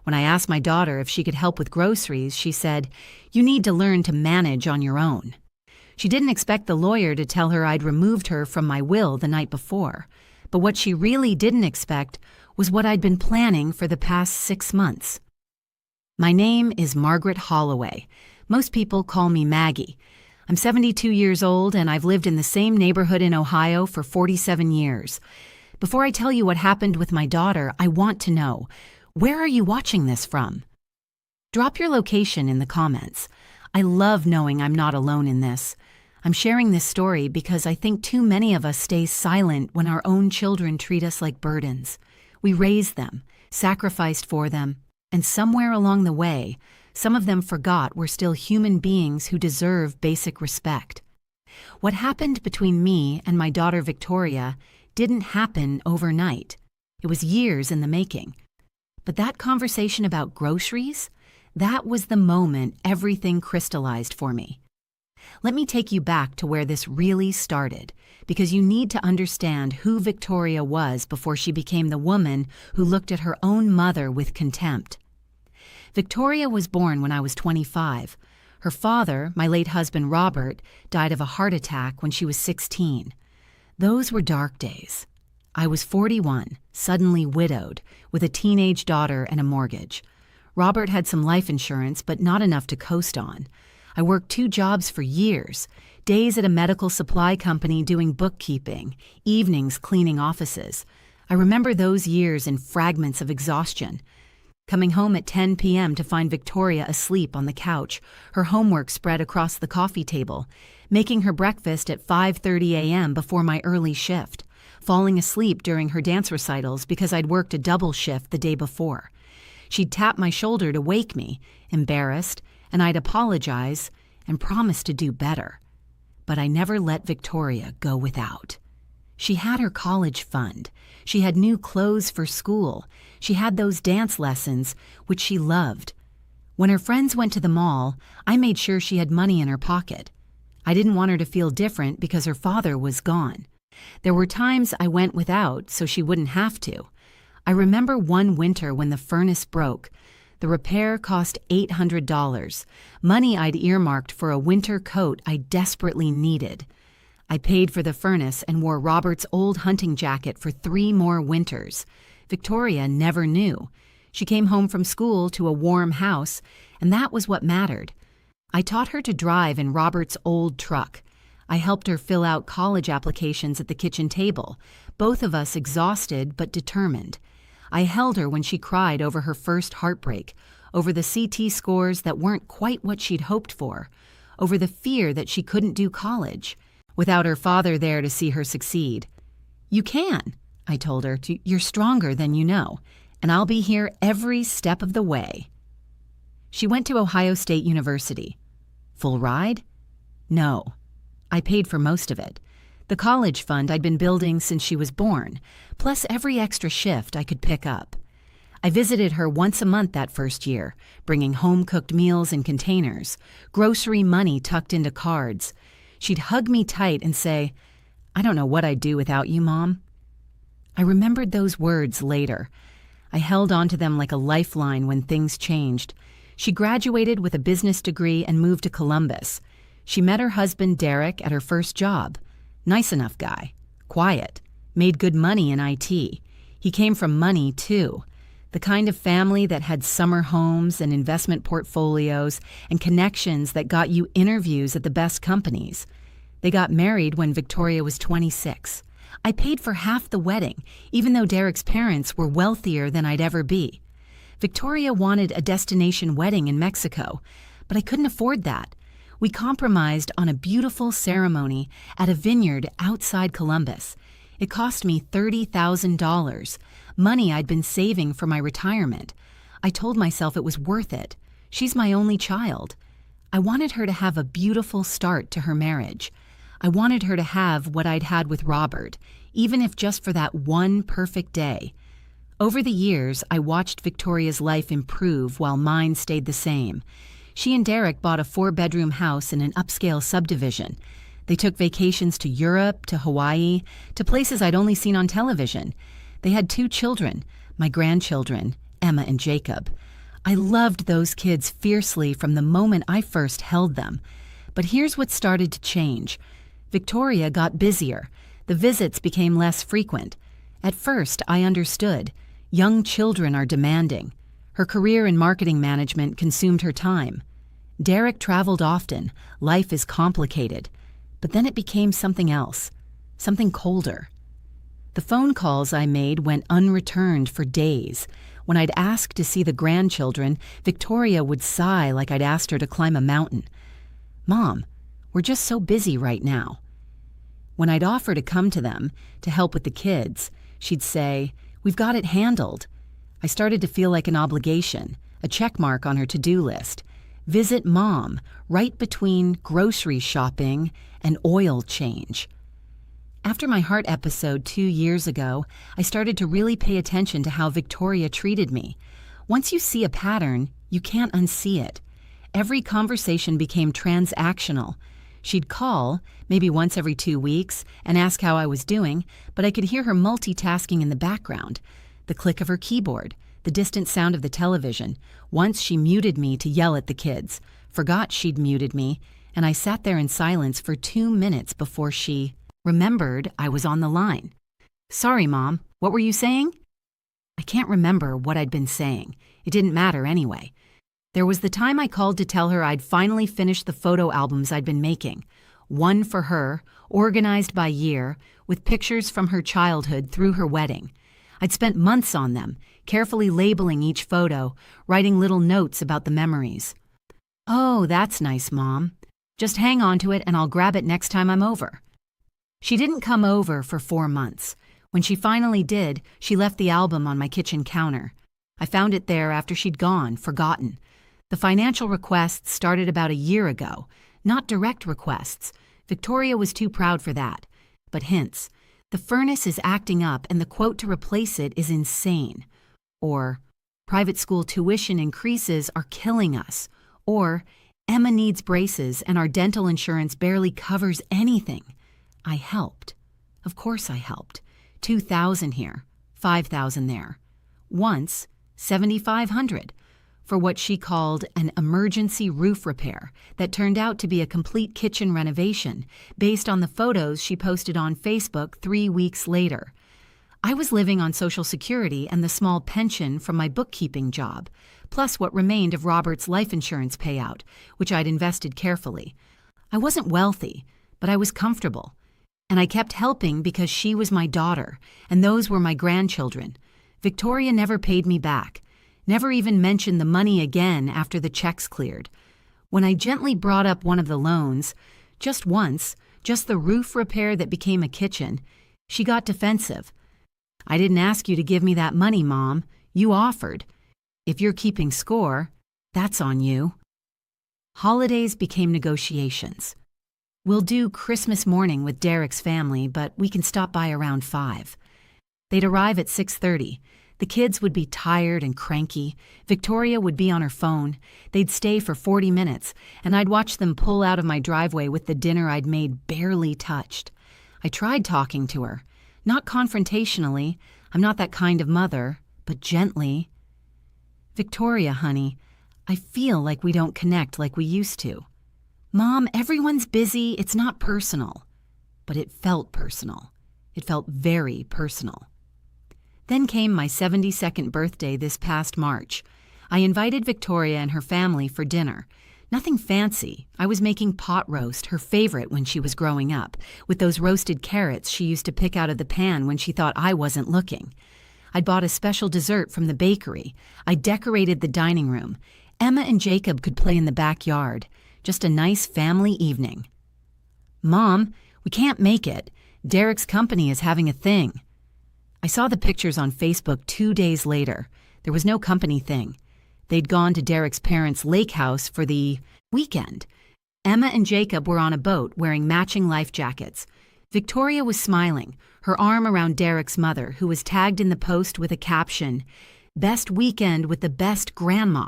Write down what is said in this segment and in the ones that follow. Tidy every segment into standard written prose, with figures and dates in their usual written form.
When I asked my daughter if she could help with groceries, she said, "You need to learn to manage on your own." She didn't expect the lawyer to tell her I'd removed her from my will the night before, but what she really didn't expect was what I'd been planning for the past 6 months. My name is Margaret Holloway. Most people call me Maggie. I'm 72 years old and I've lived in the same neighborhood in Ohio for 47 years. Before I tell you what happened with my daughter, I want to know, where are you watching this from? Drop your location in the comments. I love knowing I'm not alone in this. I'm sharing this story because I think too many of us stay silent when our own children treat us like burdens. We raised them, sacrificed for them, and somewhere along the way, some of them forgot we're still human beings who deserve basic respect. What happened between me and my daughter Victoria didn't happen overnight. It was years in the making. But that conversation about groceries, that was the moment everything crystallized for me. Let me take you back to where this really started, because you need to understand who Victoria was before she became the woman who looked at her own mother with contempt. Victoria was born when I was 25. Her father, my late husband Robert, died of a heart attack when she was 16. Those were dark days. I was 41, suddenly widowed, with a teenage daughter and a mortgage. Robert had some life insurance, but not enough to coast on. I worked 2 jobs for years, days at a medical supply company doing bookkeeping, evenings cleaning offices. I remember those years in fragments of exhaustion. Coming home at 10 p.m. to find Victoria asleep on the couch, her homework spread across the coffee table, making her breakfast at 5:30 a.m. before my early shift, falling asleep during her dance recitals because I'd worked a double shift the day before. She'd tap my shoulder to wake me, embarrassed, and I'd apologize and promise to do better. But I never let Victoria go without. She had her college fund. She had new clothes for school. She had those dance lessons, which she loved. When her friends went to the mall, I made sure she had money in her pocket. I didn't want her to feel different because her father was gone. There were times I went without so she wouldn't have to. I remember one winter when the furnace broke. The repair cost $800, money I'd earmarked for a winter coat I desperately needed. I paid for the furnace and wore Robert's old hunting jacket for 3 more winters. Victoria never knew. She came home from school to a warm house, and that was what mattered. I taught her to drive in Robert's old truck. I helped her fill out college applications at the kitchen table, both of us exhausted but determined. I held her when she cried over her first heartbreak, over the CT scores that weren't quite what she'd hoped for, over the fear that she couldn't do college, without her father there to see her succeed. "You can," I told her. "You're stronger than you know, and I'll be here every step of the way." She went to Ohio State University. Full ride? No. I paid for most of it. The college fund I'd been building since she was born, plus every extra shift I could pick up. I visited her once a month that first year, bringing home-cooked meals in containers, grocery money tucked into cards. She'd hug me tight and say, "I don't know what I'd do without you, Mom." I remembered those words later. I held on to them like a lifeline when things changed. She graduated with a business degree and moved to Columbus. She met her husband, Derek, at her first job. Nice enough guy. Quiet. Made good money in IT. He came from money, too. The kind of family that had summer homes and investment portfolios and connections that got you interviews at the best companies. They got married when Victoria was 26. I paid for half the wedding, even though Derek's parents were wealthier than I'd ever be. Victoria wanted a destination wedding in Mexico, but I couldn't afford that. We compromised on a beautiful ceremony at a vineyard outside Columbus. It cost me $30,000, money I'd been saving for my retirement. I told myself it was worth it. She's my only child. I wanted her to have a beautiful start to her marriage. I wanted her to have what I'd had with Robert, even if just for that one perfect day. Over the years, I watched Victoria's life improve while mine stayed the same. She and Derek bought a 4-bedroom house in an upscale subdivision. They took vacations to Europe, to Hawaii, to places I'd only seen on television. They had 2 children, my grandchildren, Emma and Jacob. I loved those kids fiercely from the moment I first held them. But here's what started to change. Victoria got busier. The visits became less frequent. At first, I understood. Young children are demanding. Her career in marketing management consumed her time. Derek traveled often. Life is complicated. But then it became something else, something colder. The phone calls I made went unreturned for days. When I'd ask to see the grandchildren, Victoria would sigh like I'd asked her to climb a mountain. "Mom, we're just so busy right now." When I'd offer to come to them, to help with the kids, she'd say, "We've got it handled." I started to feel like an obligation, a check mark on her to-do list. Visit Mom, right between grocery shopping and oil change. After my heart episode 2 years ago, I started to really pay attention to how Victoria treated me. Once you see a pattern, you can't unsee it. Every conversation became transactional. She'd call, maybe once every 2 weeks, and ask how I was doing, but I could hear her multitasking in the background. The click of her keyboard, the distant sound of the television. Once she muted me to yell at the kids, forgot she'd muted me, and I sat there in silence for 2 minutes before she remembered I was on the line. "Sorry, Mom, what were you saying?" I can't remember what I'd been saying. It didn't matter anyway. There was the time I called to tell her I'd finally finished the photo albums I'd been making. One for her, organized by year, with pictures from her childhood through her wedding. I'd spent months on them, carefully labeling each photo, writing little notes about the memories. "Oh, that's nice, Mom. Just hang on to it and I'll grab it next time I'm over." She didn't come over for 4 months. When she finally did, she left the album on my kitchen counter. I found it there after she'd gone, forgotten. The financial requests started about a year ago, not direct requests. Victoria was too proud for that. But hints. The furnace is acting up and the quote to replace it is insane. Or, private school tuition increases are killing us. Or, Emma needs braces and our dental insurance barely covers anything. I helped. Of course I helped. 2,000 here, 5,000 there. Once, 7,500 for what she called an emergency roof repair that turned out to be a complete kitchen renovation based on the photos she posted on Facebook 3 weeks later. I was living on Social Security and the small pension from my bookkeeping job, plus what remained of Robert's life insurance payout, which I'd invested carefully. I wasn't wealthy, but I was comfortable. And I kept helping because she was my daughter, and those were my grandchildren. Victoria never paid me back, never even mentioned the money again after the checks cleared. When I gently brought up one of the loans, just once, just the roof repair that became a kitchen, she got defensive. "I didn't ask you to give me that money, Mom. You offered. If you're keeping score, that's on you." Holidays became negotiations. "We'll do Christmas morning with Derek's family, but we can stop by around 5. They'd arrive at 6:30. The kids would be tired and cranky. Victoria would be on her phone. They'd stay for 40 minutes, and I'd watch them pull out of my driveway with the dinner I'd made barely touched. I tried talking to her. Not confrontationally. I'm not that kind of mother, but gently. "Victoria, honey, I feel like we don't connect like we used to. Mom, everyone's busy. It's not personal." But it felt personal. It felt very personal. Then came my 72nd birthday this past March. I invited Victoria and her family for dinner. Nothing fancy. I was making pot roast, her favorite when she was growing up, with those roasted carrots she used to pick out of the pan when she thought I wasn't looking. I'd bought a special dessert from the bakery. I decorated the dining room. Emma and Jacob could play in the backyard. Just a nice family evening. "Mom, we can't make it. Derek's company is having a thing." I saw the pictures on Facebook 2 days later. There was no company thing. They'd gone to Derek's parents' lake house for the weekend. Emma and Jacob were on a boat wearing matching life jackets. Victoria was smiling, her arm around Derek's mother, who was tagged in the post with a caption, "Best weekend with the best grandma."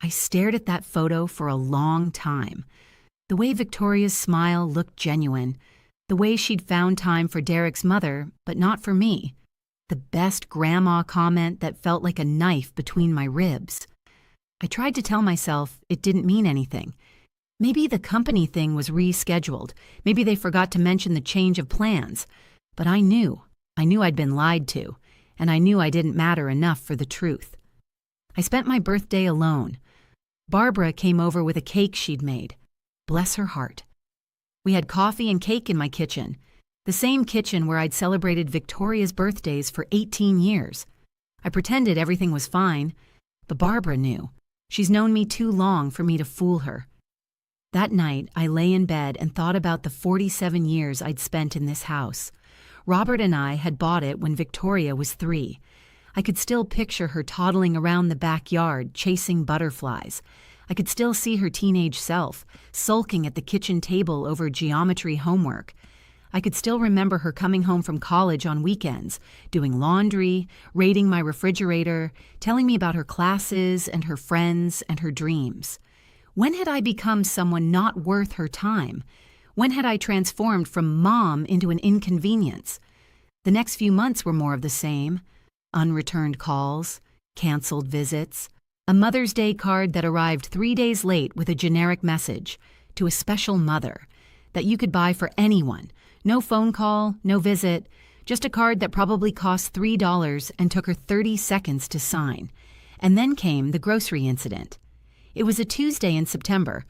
I stared at that photo for a long time. The way Victoria's smile looked genuine. The way she'd found time for Derek's mother, but not for me. The best grandma comment that felt like a knife between my ribs. I tried to tell myself it didn't mean anything. Maybe the company thing was rescheduled. Maybe they forgot to mention the change of plans. But I knew I'd been lied to, and I knew I didn't matter enough for the truth. I spent my birthday alone. Barbara came over with a cake she'd made. Bless her heart. We had coffee and cake in my kitchen, the same kitchen where I'd celebrated Victoria's birthdays for 18 years. I pretended everything was fine, but Barbara knew. She's known me too long for me to fool her. That night, I lay in bed and thought about the 47 years I'd spent in this house. Robert and I had bought it when Victoria was 3. I could still picture her toddling around the backyard, chasing butterflies. I could still see her teenage self, sulking at the kitchen table over geometry homework. I could still remember her coming home from college on weekends, doing laundry, raiding my refrigerator, telling me about her classes and her friends and her dreams. When had I become someone not worth her time? When had I transformed from mom into an inconvenience? The next few months were more of the same. Unreturned calls, canceled visits, a Mother's Day card that arrived 3 days late with a generic message, to a special mother, that you could buy for anyone. No phone call, no visit, just a card that probably cost $3 and took her 30 seconds to sign. And then came the grocery incident. It was a Tuesday in September.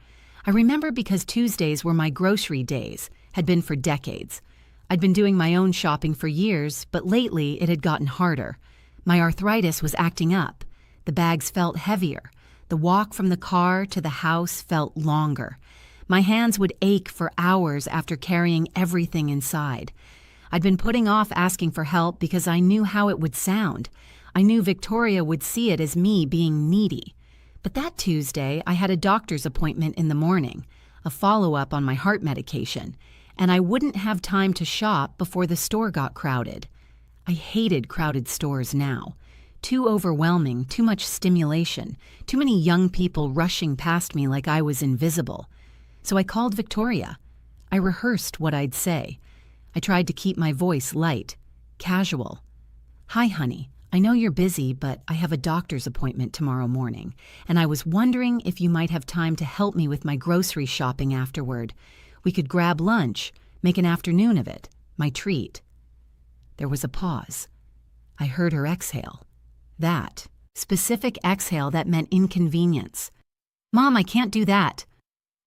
I remember because Tuesdays were my grocery days, had been for decades. I'd been doing my own shopping for years, but lately it had gotten harder. My arthritis was acting up. The bags felt heavier. The walk from the car to the house felt longer. My hands would ache for hours after carrying everything inside. I'd been putting off asking for help because I knew how it would sound. I knew Victoria would see it as me being needy. But that Tuesday, I had a doctor's appointment in the morning, a follow-up on my heart medication, and I wouldn't have time to shop before the store got crowded. I hated crowded stores now. Too overwhelming, too much stimulation, too many young people rushing past me like I was invisible. So I called Victoria. I rehearsed what I'd say. I tried to keep my voice light, casual. "Hi, honey. I know you're busy, but I have a doctor's appointment tomorrow morning, and I was wondering if you might have time to help me with my grocery shopping afterward. We could grab lunch, make an afternoon of it, my treat." There was a pause. I heard her exhale. That specific exhale that meant inconvenience. "Mom, I can't do that."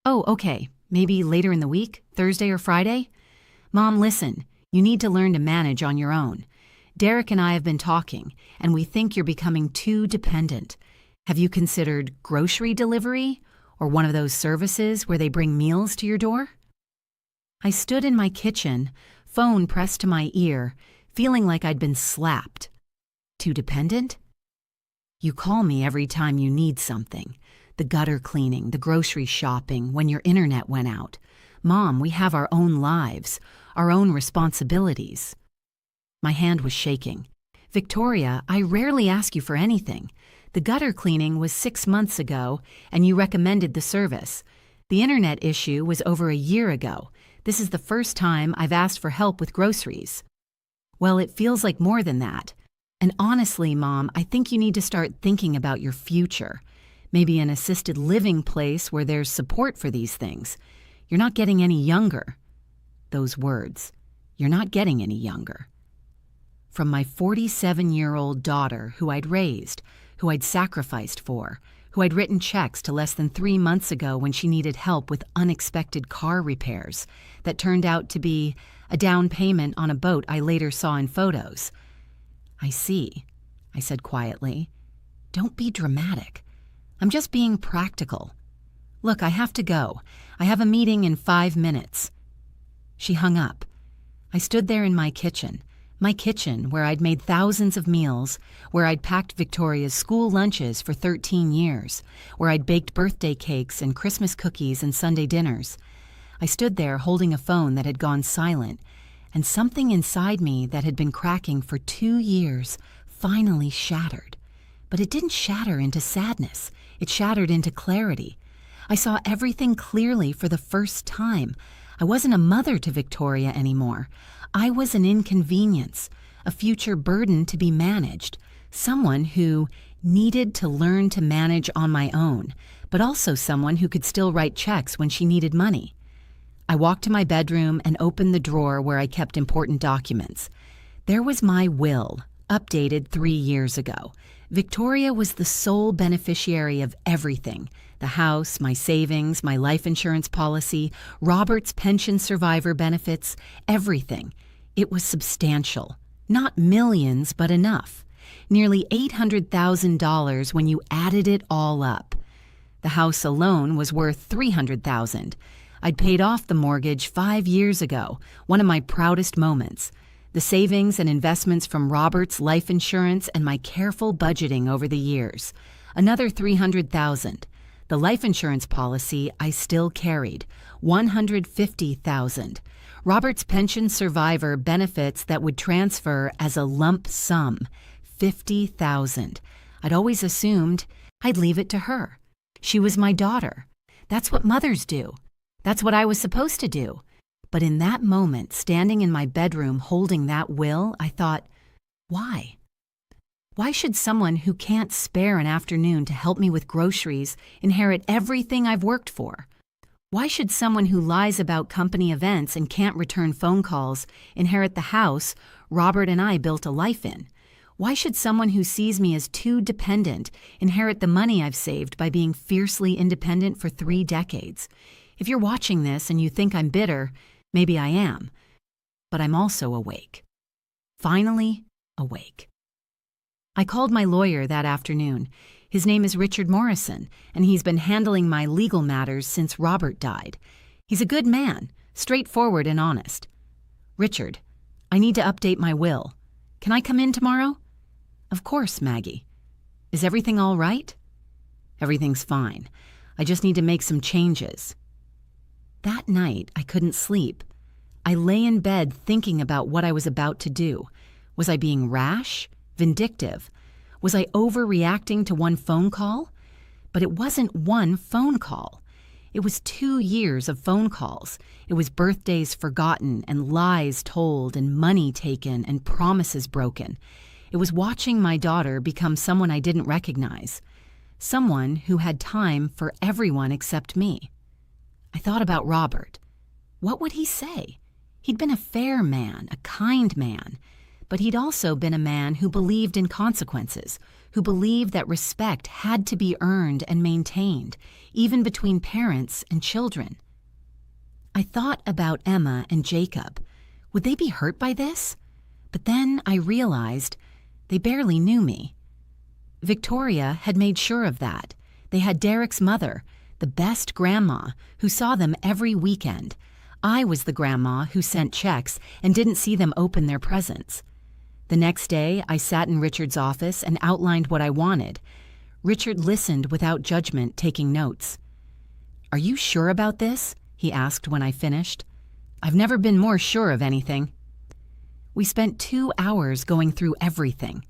"Oh, okay. Maybe later in the week, Thursday or Friday?" "Mom, listen, you need to learn to manage on your own. Derek and I have been talking, and we think you're becoming too dependent. Have you considered grocery delivery or one of those services where they bring meals to your door?" I stood in my kitchen, phone pressed to my ear, feeling like I'd been slapped. Too dependent? You call me every time you need something. The gutter cleaning, the grocery shopping, when your internet went out. Mom, we have our own lives, our own responsibilities. My hand was shaking. "Victoria, I rarely ask you for anything. The gutter cleaning was 6 months ago, and you recommended the service. The internet issue was over a year ago. This is the first time I've asked for help with groceries." "Well, it feels like more than that. And honestly, Mom, I think you need to start thinking about your future. Maybe an assisted living place where there's support for these things. You're not getting any younger." Those words. You're not getting any younger. From my 47-year-old daughter who I'd raised, who I'd sacrificed for, who I'd written checks to less than 3 months ago when she needed help with unexpected car repairs that turned out to be a down payment on a boat I later saw in photos. "I see," I said quietly. "Don't be dramatic. I'm just being practical. Look, I have to go. I have a meeting in 5 minutes." She hung up. I stood there in my kitchen where I'd made thousands of meals, where I'd packed Victoria's school lunches for 13 years, where I'd baked birthday cakes and Christmas cookies and Sunday dinners. I stood there holding a phone that had gone silent, and something inside me that had been cracking for 2 years finally shattered. But it didn't shatter into sadness. It shattered into clarity. I saw everything clearly for the first time. I wasn't a mother to Victoria anymore. I was an inconvenience, a future burden to be managed, someone who, needed to learn to manage on my own, but also someone who could still write checks when she needed money. I walked to my bedroom and opened the drawer where I kept important documents. There was my will, updated 3 years ago. Victoria was the sole beneficiary of everything: the house, my savings, my life insurance policy, Robert's pension survivor benefits, everything. It was substantial. Not millions, but enough. Nearly $800,000 when you added it all up. The house alone was worth $300,000. I'd paid off the mortgage 5 years ago, one of my proudest moments. The savings and investments from Robert's life insurance and my careful budgeting over the years. Another $300,000. The life insurance policy I still carried, $150,000. Robert's pension survivor benefits that would transfer as a lump sum, $50,000. I'd always assumed I'd leave it to her. She was my daughter. That's what mothers do. That's what I was supposed to do. But in that moment, standing in my bedroom holding that will, I thought, why? Why should someone who can't spare an afternoon to help me with groceries inherit everything I've worked for? Why should someone who lies about company events and can't return phone calls inherit the house Robert and I built a life in? Why should someone who sees me as too dependent inherit the money I've saved by being fiercely independent for 3 decades? If you're watching this and you think I'm bitter, maybe I am. But I'm also awake. Finally, awake. I called my lawyer that afternoon. His name is Richard Morrison, and he's been handling my legal matters since Robert died. He's a good man, straightforward and honest. Richard, I need to update my will. Can I come in tomorrow? Of course, Maggie. Is everything all right? Everything's fine. I just need to make some changes. That night, I couldn't sleep. I lay in bed thinking about what I was about to do. Was I being rash? Vindictive? Was I overreacting to one phone call? But it wasn't one phone call. It was 2 years of phone calls. It was birthdays forgotten and lies told and money taken and promises broken. It was watching my daughter become someone I didn't recognize. Someone who had time for everyone except me. I thought about Robert. What would he say? He'd been a fair man, a kind man. But he'd also been a man who believed in consequences, who believed that respect had to be earned and maintained, even between parents and children. I thought about Emma and Jacob. Would they be hurt by this? But then I realized they barely knew me. Victoria had made sure of that. They had Derek's mother, the best grandma, who saw them every weekend. I was the grandma who sent checks and didn't see them open their presents. The next day, I sat in Richard's office and outlined what I wanted. Richard listened without judgment, taking notes. "Are you sure about this?" he asked when I finished. "I've never been more sure of anything." We spent 2 hours going through everything.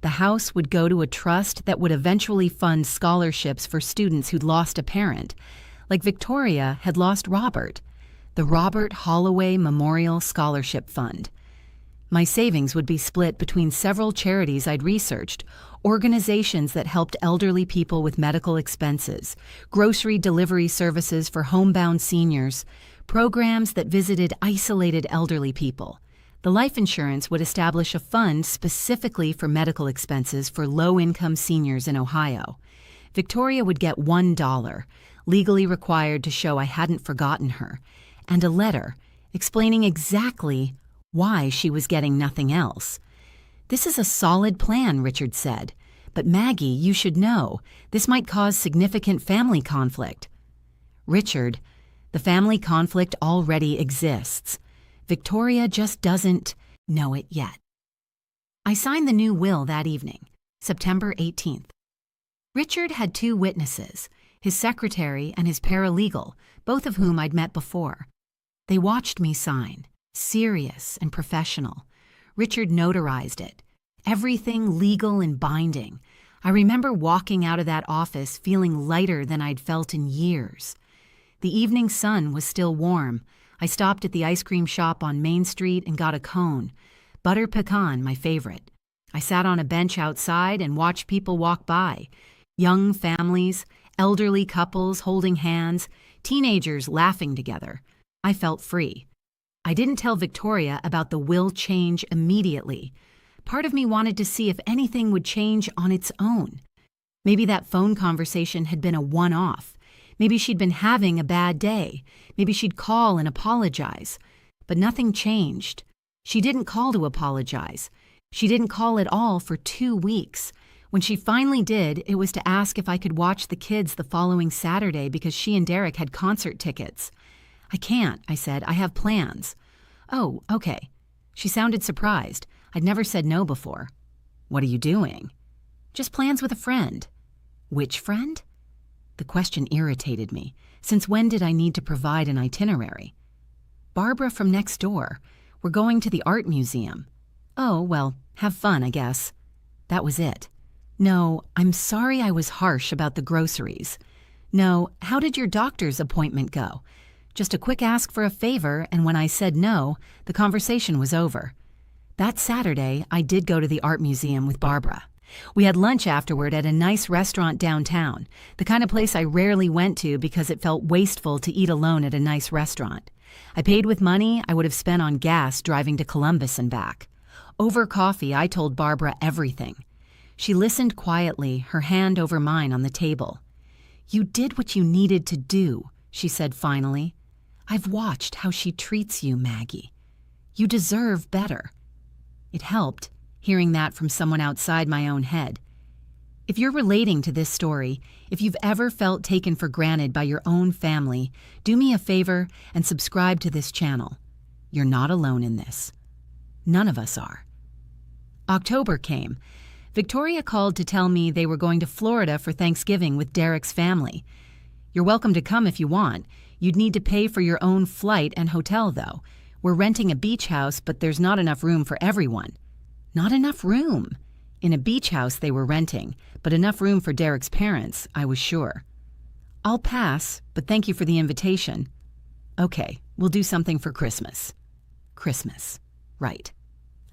The house would go to a trust that would eventually fund scholarships for students who'd lost a parent, like Victoria had lost Robert, the Robert Holloway Memorial Scholarship Fund. My savings would be split between several charities I'd researched, organizations that helped elderly people with medical expenses, grocery delivery services for homebound seniors, programs that visited isolated elderly people. The life insurance would establish a fund specifically for medical expenses for low-income seniors in Ohio. Victoria would get $1, legally required to show I hadn't forgotten her, and a letter explaining exactly why she was getting nothing else. "This is a solid plan," Richard said. "But Maggie, you should know, this might cause significant family conflict." "Richard, the family conflict already exists. Victoria just doesn't know it yet." I signed the new will that evening, September 18th. Richard had 2 witnesses, his secretary and his paralegal, both of whom I'd met before. They watched me sign, serious and professional. Richard notarized it, everything legal and binding. I remember walking out of that office feeling lighter than I'd felt in years. The evening sun was still warm. I stopped at the ice cream shop on Main Street and got a cone. Butter pecan, my favorite. I sat on a bench outside and watched people walk by. Young families, elderly couples holding hands, teenagers laughing together. I felt free. I didn't tell Victoria about the will change immediately. Part of me wanted to see if anything would change on its own. Maybe that phone conversation had been a one-off. Maybe she'd been having a bad day. Maybe she'd call and apologize. But nothing changed. She didn't call to apologize. She didn't call at all for 2 weeks. When she finally did, it was to ask if I could watch the kids the following Saturday because she and Derek had concert tickets. I can't, I said. I have plans. Oh, okay. She sounded surprised. I'd never said no before. What are you doing? Just plans with a friend. Which friend? The question irritated me. Since when did I need to provide an itinerary? Barbara from next door. We're going to the art museum. Oh, well, have fun, I guess. That was it. No, I'm sorry I was harsh about the groceries. No, how did your doctor's appointment go? Just a quick ask for a favor, and when I said no, the conversation was over. That Saturday, I did go to the art museum with Barbara. We had lunch afterward at a nice restaurant downtown, the kind of place I rarely went to because it felt wasteful to eat alone at a nice restaurant. I paid with money I would have spent on gas driving to Columbus and back. Over coffee, I told Barbara everything. She listened quietly, her hand over mine on the table. "You did what you needed to do," she said finally. "I've watched how she treats you, Maggie. You deserve better." It helped, hearing that from someone outside my own head. If you're relating to this story, if you've ever felt taken for granted by your own family, do me a favor and subscribe to this channel. You're not alone in this. None of us are. October came. Victoria called to tell me they were going to Florida for Thanksgiving with Derek's family. "You're welcome to come if you want. You'd need to pay for your own flight and hotel, though. We're renting a beach house, but there's not enough room for everyone." Not enough room. In a beach house they were renting, but enough room for Derek's parents, I was sure. "I'll pass, but thank you for the invitation." "Okay, we'll do something for Christmas." Christmas. Right.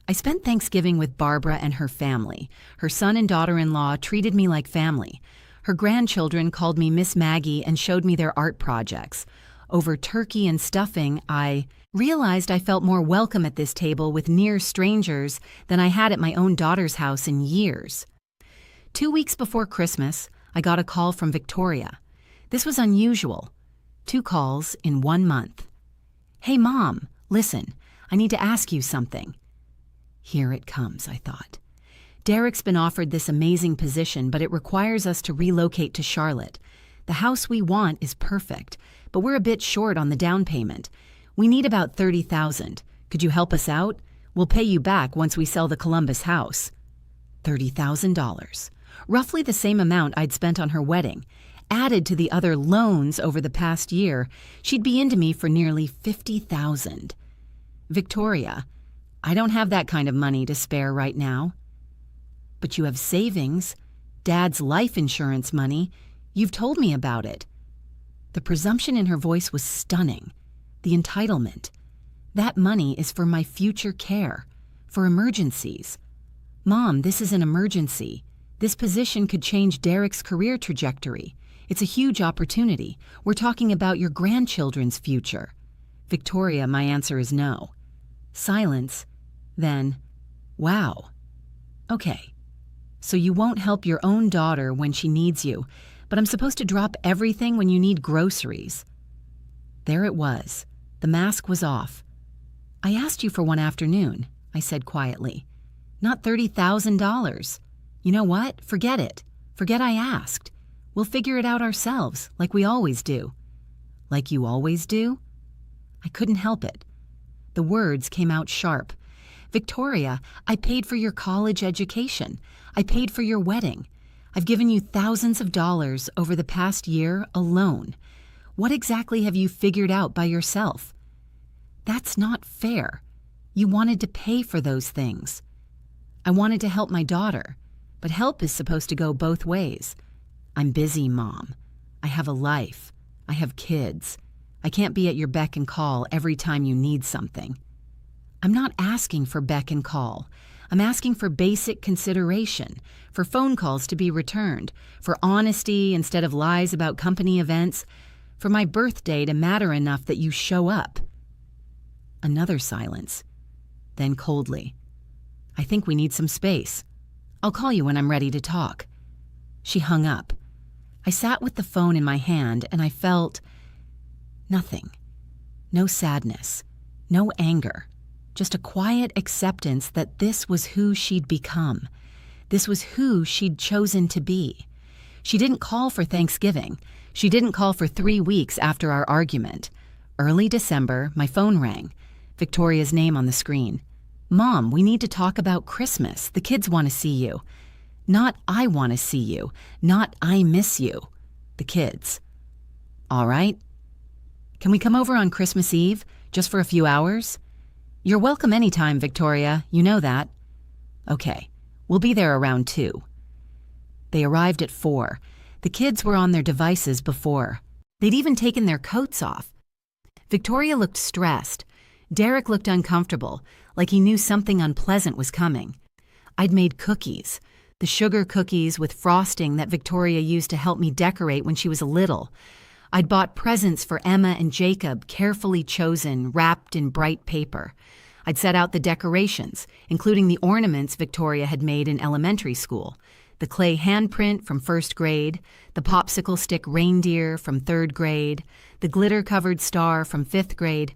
I spent Thanksgiving with Barbara and her family. Her son and daughter-in-law treated me like family. Her grandchildren called me Miss Maggie and showed me their art projects. Over turkey and stuffing, I realized I felt more welcome at this table with near strangers than I had at my own daughter's house in years. 2 weeks before Christmas, I got a call from Victoria. This was unusual. 2 calls in 1 month. "Hey, Mom, listen, I need to ask you something." Here it comes, I thought. Derek's been offered this amazing position, but it requires us to relocate to Charlotte. The house we want is perfect, but we're a bit short on the down payment. We need about $30,000. Could you help us out? We'll pay you back once we sell the Columbus house. $30,000. Roughly the same amount I'd spent on her wedding. Added to the other loans over the past year, she'd be into me for nearly $50,000. "Victoria, I don't have that kind of money to spare right now." "But you have savings, Dad's life insurance money. You've told me about it." The presumption in her voice was stunning. The entitlement. "That money is for my future care, for emergencies." "Mom, this is an emergency. This position could change Derek's career trajectory. It's a huge opportunity. We're talking about your grandchildren's future." "Victoria, my answer is no." Silence. Then, "Wow. Okay. So you won't help your own daughter when she needs you, but I'm supposed to drop everything when you need groceries." There it was. The mask was off. "I asked you for one afternoon," I said quietly. "Not $30,000. You know what? Forget it. Forget I asked. We'll figure it out ourselves, like we always do." "Like you always do?" I couldn't help it. The words came out sharp. "Victoria, I paid for your college education. I paid for your wedding. I've given you thousands of dollars over the past year alone. What exactly have you figured out by yourself?" "That's not fair. You wanted to pay for those things." "I wanted to help my daughter, but help is supposed to go both ways. I'm busy, Mom. I have a life. I have kids. I can't be at your beck and call every time you need something." "I'm not asking for beck and call. I'm asking for basic consideration, for phone calls to be returned, for honesty instead of lies about company events, for my birthday to matter enough that you show up." Another silence. Then coldly, "I think we need some space. I'll call you when I'm ready to talk." She hung up. I sat with the phone in my hand and I felt nothing. No sadness, no anger, just a quiet acceptance that this was who she'd become. This was who she'd chosen to be. She didn't call for Thanksgiving. She didn't call for 3 weeks after our argument. Early December, my phone rang. Victoria's name on the screen. "Mom, we need to talk about Christmas. The kids want to see you." Not "I want to see you," not "I miss you." The kids. "All right. Can we come over on Christmas Eve, just for a few hours?" "You're welcome anytime, Victoria. You know that." "Okay. We'll be there around 2. They arrived at 4. The kids were on their devices before. They'd even taken their coats off. Victoria looked stressed. Derek looked uncomfortable, like he knew something unpleasant was coming. I'd made cookies, the sugar cookies with frosting that Victoria used to help me decorate when she was little. I'd bought presents for Emma and Jacob, carefully chosen, wrapped in bright paper. I'd set out the decorations, including the ornaments Victoria had made in elementary school, the clay handprint from 1st grade, the popsicle stick reindeer from 3rd grade, the glitter-covered star from 5th grade.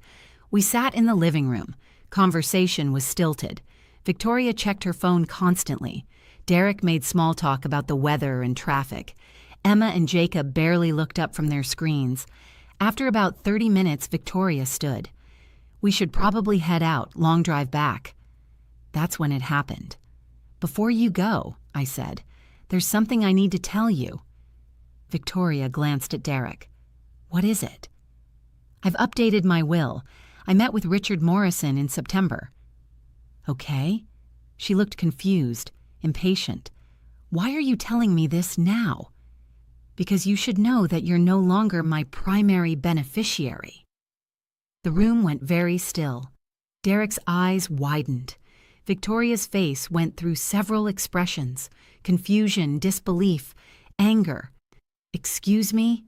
We sat in the living room. Conversation was stilted. Victoria checked her phone constantly. Derek made small talk about the weather and traffic. Emma and Jacob barely looked up from their screens. After about 30 minutes, Victoria stood. "We should probably head out, long drive back." That's when it happened. "Before you go," I said, "there's something I need to tell you." Victoria glanced at Derek. "What is it?" "I've updated my will. I met with Richard Morrison in September." "Okay." She looked confused, impatient. "Why are you telling me this now?" "Because you should know that you're no longer my primary beneficiary." The room went very still. Derek's eyes widened. Victoria's face went through several expressions: confusion, disbelief, anger. "Excuse me?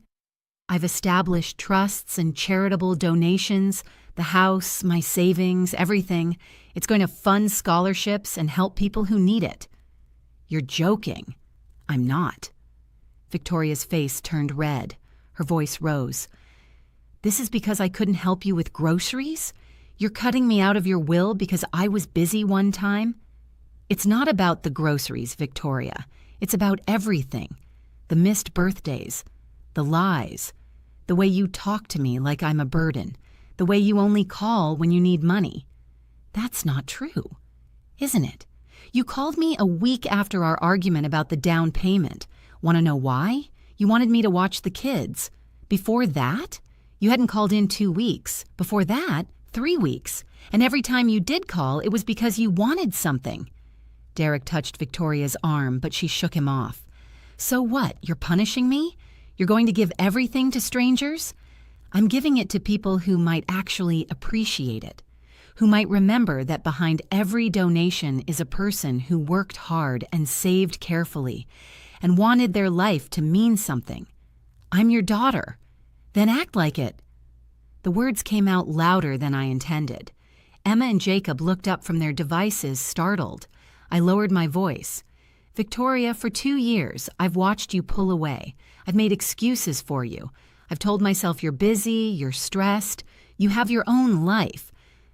I've established trusts and charitable donations, the house, my savings, everything. It's going to fund scholarships and help people who need it." "You're joking." "I'm not." Victoria's face turned red. Her voice rose. "This is because I couldn't help you with groceries? You're cutting me out of your will because I was busy one time?" "It's not about the groceries, Victoria. It's about everything. The missed birthdays, the lies, the way you talk to me like I'm a burden, the way you only call when you need money. That's not true, isn't it? You called me a week after our argument about the down payment. Want to know why? You wanted me to watch the kids. Before that, you hadn't called in 2 weeks. Before that, 3 weeks. And every time you did call, it was because you wanted something." Derek touched Victoria's arm, but she shook him off. "So what? You're punishing me? You're going to give everything to strangers?" "I'm giving it to people who might actually appreciate it, who might remember that behind every donation is a person who worked hard and saved carefully and wanted their life to mean something. I'm your daughter. Then act like it." The words came out louder than I intended. Emma and Jacob looked up from their devices, startled. I lowered my voice. "Victoria, for 2 years, I've watched you pull away. I've made excuses for you. I've told myself you're busy, you're stressed, you have your own life.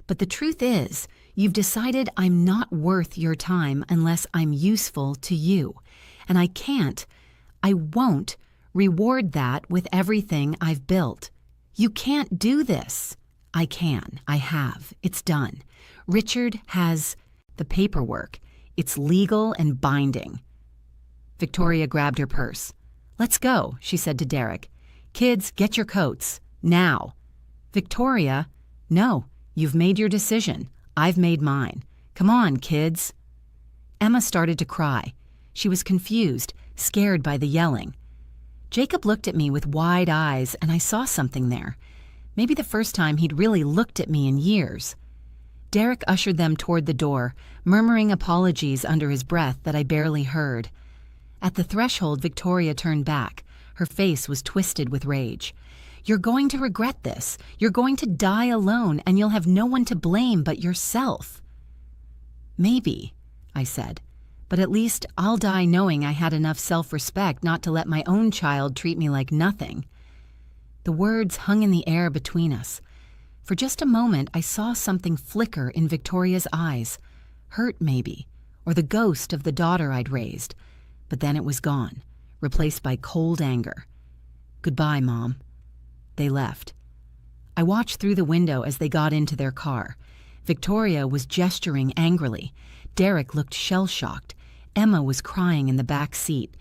But the truth is, you've decided I'm not worth your time unless I'm useful to you. And I won't reward that with everything I've built. You can't do this." "I can. I have. It's done. Richard has the paperwork. It's legal and binding." Victoria grabbed her purse. "Let's go," she said to Derek. "Kids, get your coats. Now." "Victoria, no, you've made your decision. I've made mine. Come on, kids." Emma started to cry. She was confused, scared by the yelling. Jacob looked at me with wide eyes, and I saw something there. Maybe the first time he'd really looked at me in years. Derek ushered them toward the door, murmuring apologies under his breath that I barely heard. At the threshold, Victoria turned back. Her face was twisted with rage. "You're going to regret this. You're going to die alone, and you'll have no one to blame but yourself." "Maybe," I said, "but at least I'll die knowing I had enough self-respect not to let my own child treat me like nothing." The words hung in the air between us. For just a moment, I saw something flicker in Victoria's eyes. Hurt, maybe, or the ghost of the daughter I'd raised. But then it was gone, replaced by cold anger. "Goodbye, Mom." They left. I watched through the window as they got into their car. Victoria was gesturing angrily. Derek looked shell-shocked. Emma was crying in the back seat.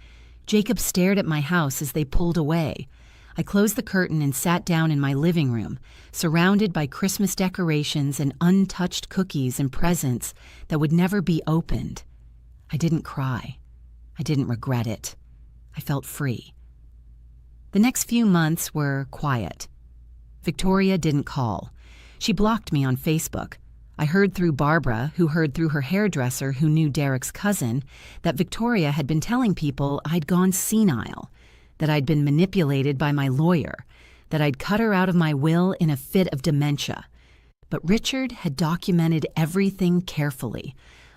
Jacob stared at my house as they pulled away. I closed the curtain and sat down in my living room, surrounded by Christmas decorations and untouched cookies and presents that would never be opened. I didn't cry. I didn't regret it. I felt free. The next few months were quiet. Victoria didn't call. She blocked me on Facebook. I heard through Barbara, who heard through her hairdresser who knew Derek's cousin, that Victoria had been telling people I'd gone senile, that I'd been manipulated by my lawyer, that I'd cut her out of my will in a fit of dementia. But Richard had documented everything carefully.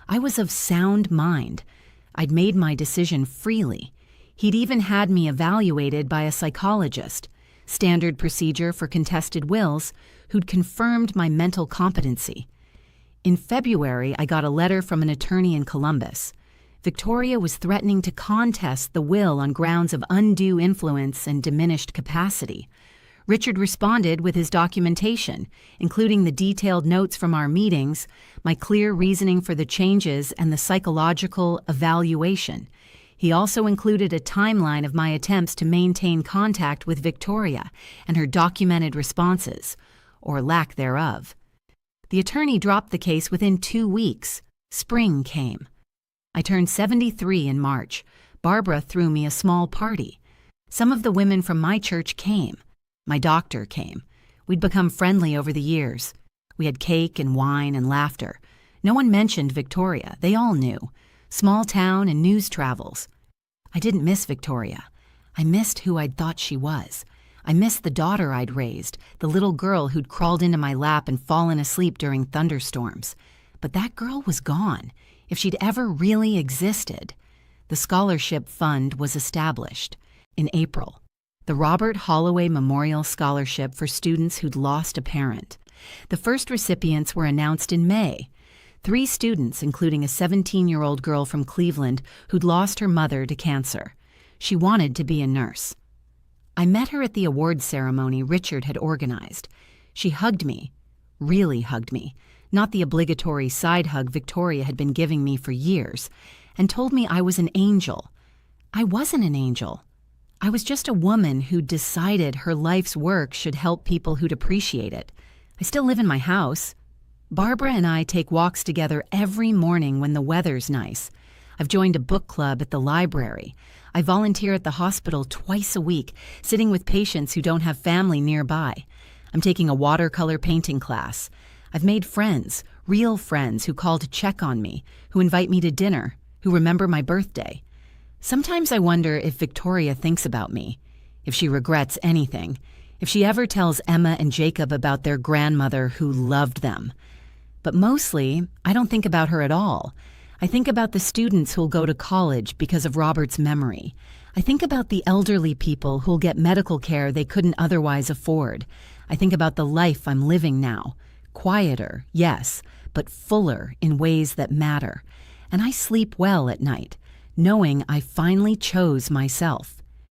I was of sound mind. I'd made my decision freely. He'd even had me evaluated by a psychologist, standard procedure for contested wills, who'd confirmed my mental competency. In February, I got a letter from an attorney in Columbus. Victoria was threatening to contest the will on grounds of undue influence and diminished capacity. Richard responded with his documentation, including the detailed notes from our meetings, my clear reasoning for the changes, and the psychological evaluation. He also included a timeline of my attempts to maintain contact with Victoria and her documented responses, or lack thereof. The attorney dropped the case within 2 weeks. Spring came. I turned 73 in March. Barbara threw me a small party. Some of the women from my church came. My doctor came. We'd become friendly over the years. We had cake and wine and laughter. No one mentioned Victoria. They all knew. Small town and news travels. I didn't miss Victoria. I missed who I'd thought she was. I missed the daughter I'd raised, the little girl who'd crawled into my lap and fallen asleep during thunderstorms. But that girl was gone, if she'd ever really existed. The scholarship fund was established. In April, the Robert Holloway Memorial Scholarship for students who'd lost a parent. The first recipients were announced in May. 3 students, including a 17-year-old girl from Cleveland who'd lost her mother to cancer. She wanted to be a nurse. I met her at the awards ceremony Richard had organized. She hugged me, really hugged me, not the obligatory side hug Victoria had been giving me for years, and told me I was an angel. I wasn't an angel. I was just a woman who'd decided her life's work should help people who'd appreciate it. I still live in my house. Barbara and I take walks together every morning when the weather's nice. I've joined a book club at the library. I volunteer at the hospital twice a week, sitting with patients who don't have family nearby. I'm taking a watercolor painting class. I've made friends, real friends who call to check on me, who invite me to dinner, who remember my birthday. Sometimes I wonder if Victoria thinks about me, if she regrets anything, if she ever tells Emma and Jacob about their grandmother who loved them. But mostly, I don't think about her at all. I think about the students who'll go to college because of Robert's memory. I think about the elderly people who'll get medical care they couldn't otherwise afford. I think about the life I'm living now. Quieter, yes, but fuller in ways that matter. And I sleep well at night, knowing I finally chose myself.